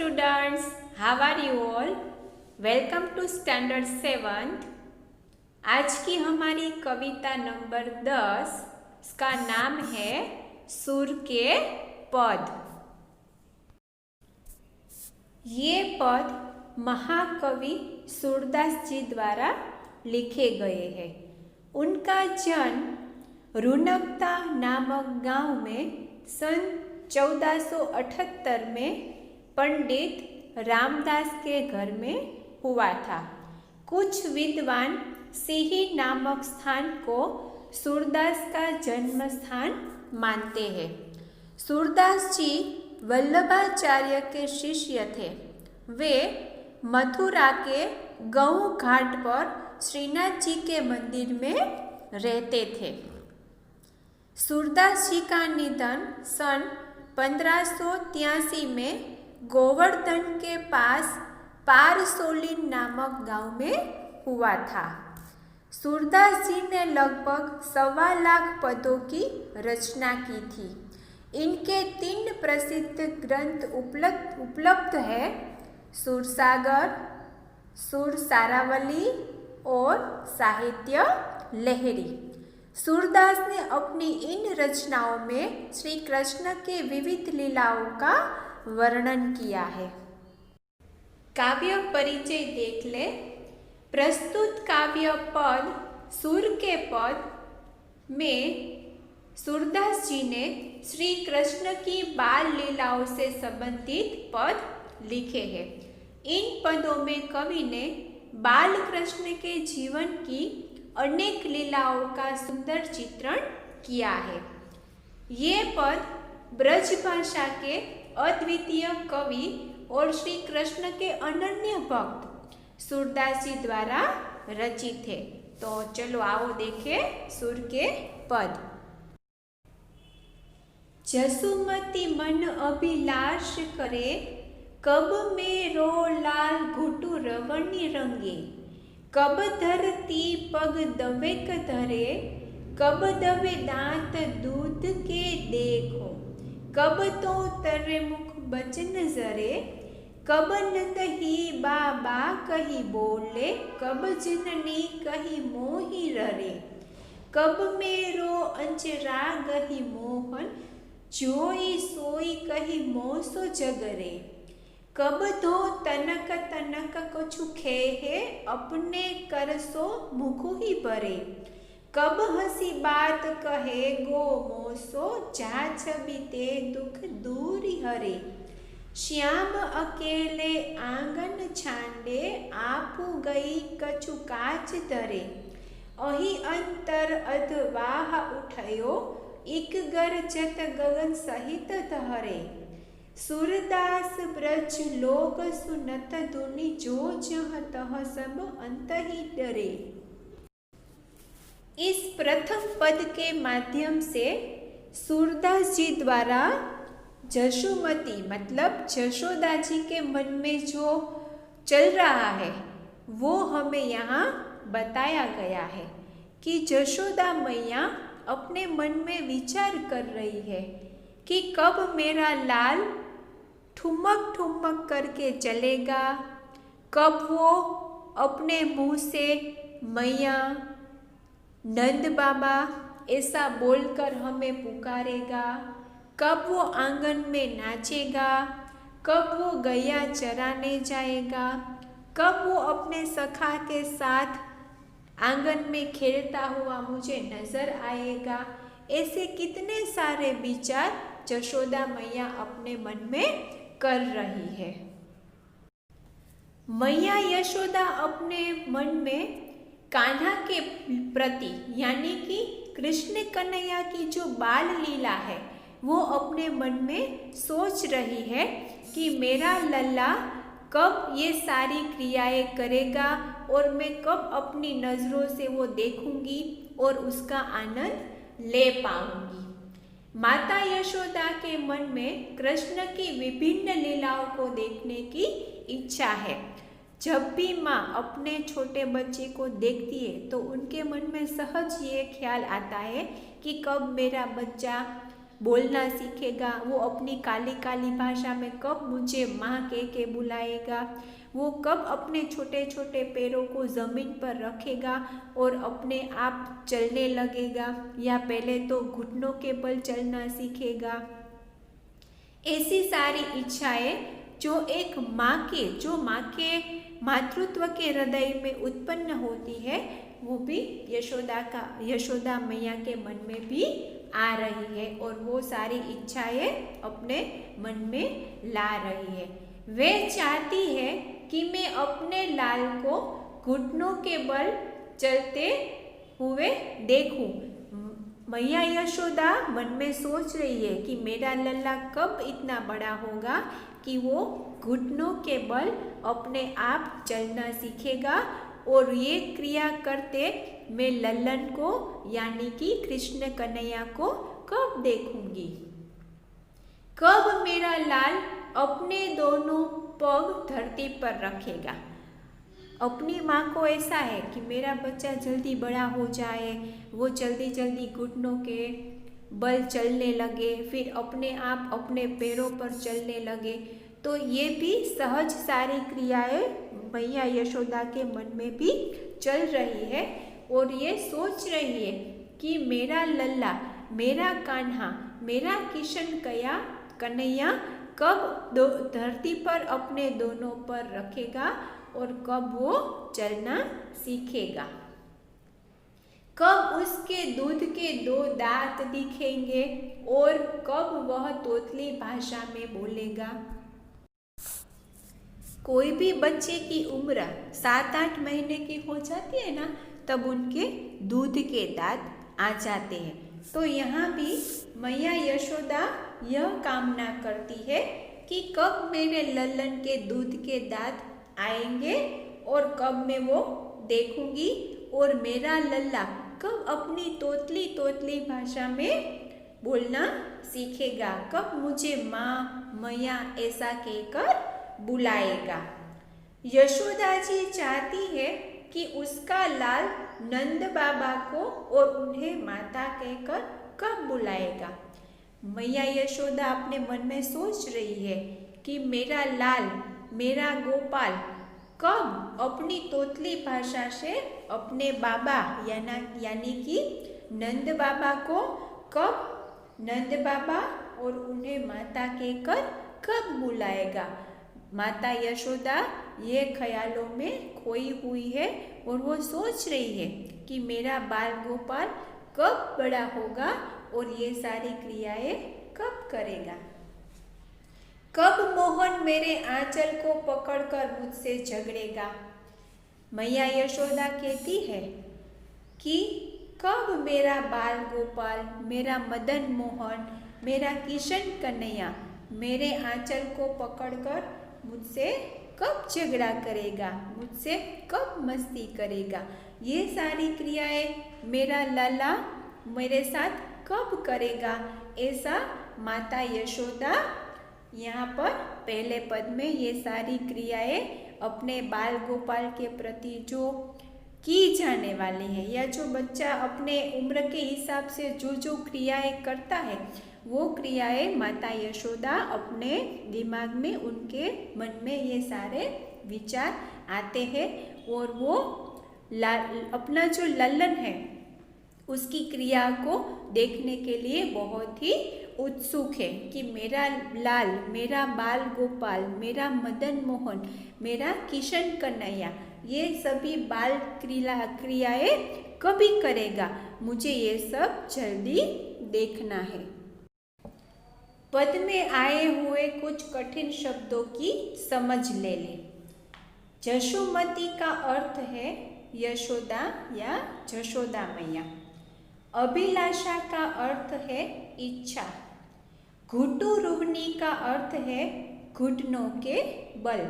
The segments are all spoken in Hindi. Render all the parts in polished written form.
students, how are you all? Welcome to Standard 7th. आज की हमारी कविता नंबर 10 इसका नाम है सुर के पद। ये पद महाकवि सूरदास जी द्वारा लिखे गए हैं। उनका जन्म रुनकता नामक गांव में सन 1478 में पंडित रामदास के घर में हुआ था। कुछ विद्वान सिही नामक स्थान को सूरदास का जन्म स्थान मानते हैं। सूरदास जी वल्लभाचार्य के शिष्य थे। वे मथुरा के गऊ घाट पर श्रीनाथ जी के मंदिर में रहते थे। सूरदास जी का निधन सन 1583 में गोवर्धन के पास पारसोलिन नामक गांव में हुआ था। सूरदास जी ने लगभग 1.25 लाख पदों की रचना की थी। इनके 3 प्रसिद्ध ग्रंथ उपलब्ध है, सुरसागर, सुर सारावली और साहित्य लहरी। सूरदास ने अपनी इन रचनाओं में श्री कृष्ण के विविध लीलाओं का वर्णन किया है। काव्य परिचय देख ले। प्रस्तुत काव्य पद सुर के पद में सूरदास जी ने श्री कृष्ण की बाल लीलाओं से संबंधित पद लिखे हैं। इन पदों में कवि ने बाल कृष्ण के जीवन की अनेक लीलाओं का सुंदर चित्रण किया है। ये पद ब्रज भाषा के अद्वितीय कवि और श्री कृष्ण के अनन्य भक्त सूरदास जी द्वारा रचित है। तो चलो आओ देखें सुर के पद। जसुमती मन अभिलाष करे, कब मेरो लाल घुटु रवनी रंगे। कब धरती पग दवेक धरे, कब दवे दांत दूध के देखो। कब तो तरे मुख बचन जरे, कब नंद ही बाबा कही बोले। कब जननी कही मोही ररे, कब मेरो अंचरा गही मोहन। जोई सोई कही मोसो जगरे, कब धो तनक तनक कछु खेहे। अपने करसो मुखु ही बरे, कब हसी बात कहे गो मोसो। जा छबी ते दुख दूरी हरे, श्याम अकेले आंगन छांडे। आपू गई कछु काच धरे, अही अंतर अधवाह उठयो। इक गर जत गगन सहित धरे, सूरदास ब्रज लोक सुनत धुनि। जो जह तह सब अंत ही डरे। इस प्रथम पद के माध्यम से सूरदास जी द्वारा जसुमती मतलब जशोदा जी के मन में जो चल रहा है वो हमें यहाँ बताया गया है कि जशोदा मैया अपने मन में विचार कर रही है कि कब मेरा लाल ठुमक ठुमक करके चलेगा, कब वो अपने मुंह से मैया नंद बाबा ऐसा बोलकर हमें पुकारेगा। कब वो आंगन में नाचेगा, कब वो गैया चराने जाएगा, कब वो अपने सखा के साथ आंगन में खेलता हुआ मुझे नजर आएगा। ऐसे कितने सारे विचार जशोदा मैया अपने मन में कर रही है। मैया यशोदा अपने मन में कान्हा के प्रति यानी कि कृष्ण कन्हैया की जो बाल लीला है वो अपने मन में सोच रही है कि मेरा लल्ला कब ये सारी क्रियाएं करेगा और मैं कब अपनी नज़रों से वो देखूंगी और उसका आनंद ले पाऊंगी। माता यशोदा के मन में कृष्ण की विभिन्न लीलाओं को देखने की इच्छा है। जब भी माँ अपने छोटे बच्चे को देखती है तो उनके मन में सहज ये ख्याल आता है कि कब मेरा बच्चा बोलना सीखेगा, वो अपनी काली काली भाषा में कब मुझे माँ कह के बुलाएगा, वो कब अपने छोटे छोटे पैरों को ज़मीन पर रखेगा और अपने आप चलने लगेगा, या पहले तो घुटनों के बल चलना सीखेगा। ऐसी सारी इच्छाएं जो एक माँ के मातृत्व के हृदय में उत्पन्न होती है, वो भी यशोदा मैया के मन में भी आ रही है और वो सारी इच्छाएं अपने मन में ला रही है। वे चाहती है कि मैं अपने लाल को घुटनों के बल चलते हुए देखूं। मैया यशोदा मन में सोच रही है कि मेरा लल्ला कब इतना बड़ा होगा कि वो घुटनों के बल अपने आप चलना सीखेगा, और ये क्रिया करते मैं लल्लन को यानी कि कृष्ण कन्हैया को कब देखूंगी। कब मेरा लाल अपने दोनों पग धरती पर रखेगा। अपनी माँ को ऐसा है कि मेरा बच्चा जल्दी बड़ा हो जाए, वो जल्दी जल्दी घुटनों के बल चलने लगे, फिर अपने आप अपने पैरों पर चलने लगे। तो ये भी सहज सारी क्रियाएं मैया यशोदा के मन में भी चल रही है और ये सोच रही है कि मेरा लल्ला, मेरा कान्हा, मेरा किशन कन्हैया कब धरती पर अपने दोनों पर रखेगा और कब वो चलना सीखेगा। कब उसके दूध के 2 दांत दिखेंगे और कब वह तोतली भाषा में बोलेगा। कोई भी बच्चे की उम्र 7-8 महीने की हो जाती है ना, तब उनके दूध के दांत आ जाते हैं। तो यहाँ भी मैया यशोदा यह कामना करती है कि कब मेरे लल्लन के दूध के दांत आएंगे और कब मैं वो देखूंगी, और मेरा लल्ला कब अपनी तोतली भाषा में बोलना सीखेगा, कब मुझे माँ मैया ऐसा कहकर बुलाएगा। यशोदा जी चाहती है कि उसका लाल नंद बाबा को और उन्हें माता कहकर कब बुलाएगा। मैया यशोदा अपने मन में सोच रही है कि मेरा लाल, मेरा गोपाल कब अपनी तोतली भाषा से अपने बाबा यानी कि नंद बाबा को कब नंद बाबा और उन्हें माता कहकर कब बुलाएगा। माता यशोदा ये ख्यालों में खोई हुई है और वो सोच रही है कि मेरा बाल गोपाल कब बड़ा होगा और ये सारी क्रियाएं कब करेगा। कब मोहन मेरे आंचल को पकड़कर मुझसे झगड़ेगा। मैया यशोदा कहती है कि कब मेरा बाल गोपाल, मेरा मदन मोहन, मेरा किशन कन्हैया मेरे आंचल को पकड़कर मुझसे कब झगड़ा करेगा, मुझसे कब मस्ती करेगा। ये सारी क्रियाएं मेरा लाला मेरे साथ कब करेगा। ऐसा माता यशोदा यहाँ पर पहले पद में ये सारी क्रियाएं अपने बाल गोपाल के प्रति जो की जाने वाली है, या जो बच्चा अपने उम्र के हिसाब से जो क्रियाएं करता है, वो क्रियाएं माता यशोदा अपने दिमाग में, उनके मन में ये सारे विचार आते हैं और वो अपना जो लल्लन है उसकी क्रिया को देखने के लिए बहुत ही उत्सुक है कि मेरा लाल, मेरा बाल गोपाल, मेरा मदन मोहन, मेरा किशन कन्हैया ये सभी बाल क्रियाएं कभी करेगा, मुझे ये सब जल्दी देखना है। पद में आए हुए कुछ कठिन शब्दों की समझ ले लें। जशोमती का अर्थ है यशोदा या जशोदा मैया। अभिलाषा का अर्थ है इच्छा। घुटु रोहिणी का अर्थ है घुटनों के बल।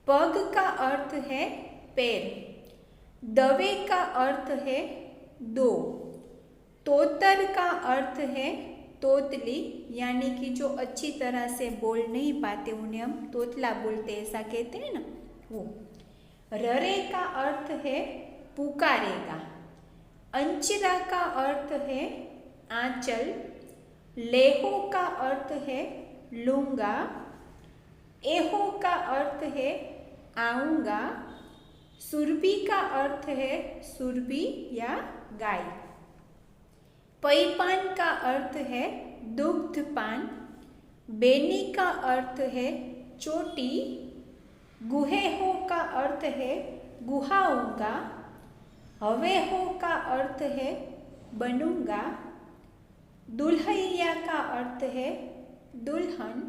पग का अर्थ है पैर। दवे का अर्थ है 2। तोतर का अर्थ है तोतली, यानी कि जो अच्छी तरह से बोल नहीं पाते उन्हें हम तोतला बोलते ऐसा कहते हैं ना, वो। ररे का अर्थ है पुकारेगा। अंचरा का अर्थ है आंचल। लेहो का अर्थ है लूंगा, एहो का अर्थ है आऊंगा, सुरभि का अर्थ है सुरभि या गाय, पैपान का अर्थ है दुग्धपान, बेनी का अर्थ है चोटी, गुहेहो का अर्थ है गुहाऊंगा, हवेहो का अर्थ है बनूंगा, दुल्हैया का अर्थ है दुल्हन,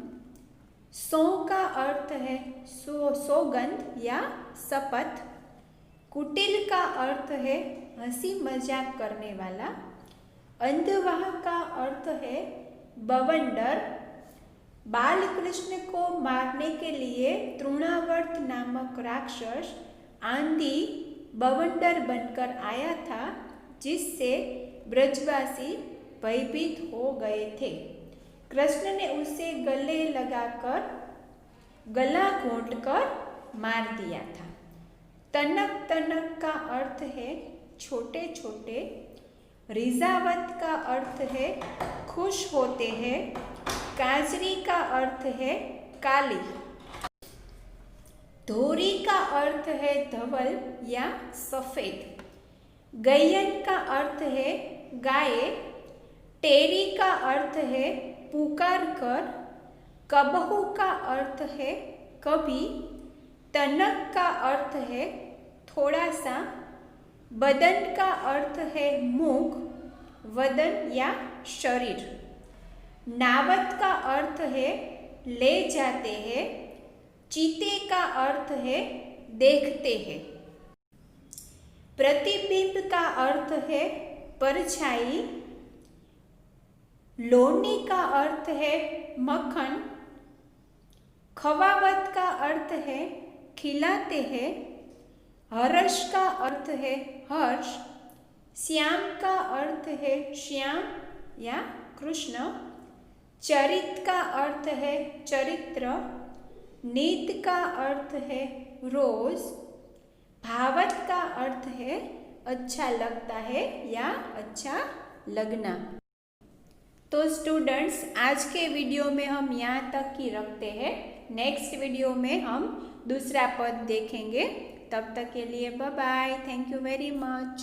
सौ का अर्थ है सौगंध या शपथ, कुटिल का अर्थ है हंसी मजाक करने वाला, अंधवाह का अर्थ है बवंडर, बाल कृष्ण को मारने के लिए तृणावर्त नामक राक्षस आंधी बवंडर बनकर आया था, जिससे ब्रजवासी भयभीत हो गए थे। कृष्ण ने उसे गले लगाकर गला घोंटकर मार दिया था। तनक तनक का अर्थ है छोटे छोटे, रिजावत का अर्थ है खुश होते हैं, काजरी का अर्थ है काली, धोरी का अर्थ है धवल या सफेद, गयन का अर्थ है गाय, टेरी का अर्थ है पुकार कर, कबहू का अर्थ है कभी, तनक का अर्थ है थोड़ा सा, बदन का अर्थ है मुख, वदन या शरीर, नावत का अर्थ है ले जाते हैं, चीते का अर्थ है देखते हैं, प्रतिबिंब का अर्थ है परछाई, लोनी का अर्थ है मक्खन, खवावत का अर्थ है खिलाते हैं, हर्ष का अर्थ है हर्ष, श्याम का अर्थ है श्याम या कृष्ण, चरित का अर्थ है चरित्र, नीत का अर्थ है रोज, भावत का अर्थ है अच्छा लगता है या अच्छा लगना। तो स्टूडेंट्स, आज के वीडियो में हम यहाँ तक ही रखते हैं। नेक्स्ट वीडियो में हम दूसरा पद देखेंगे। तब तक के लिए bye bye. Thank you very much.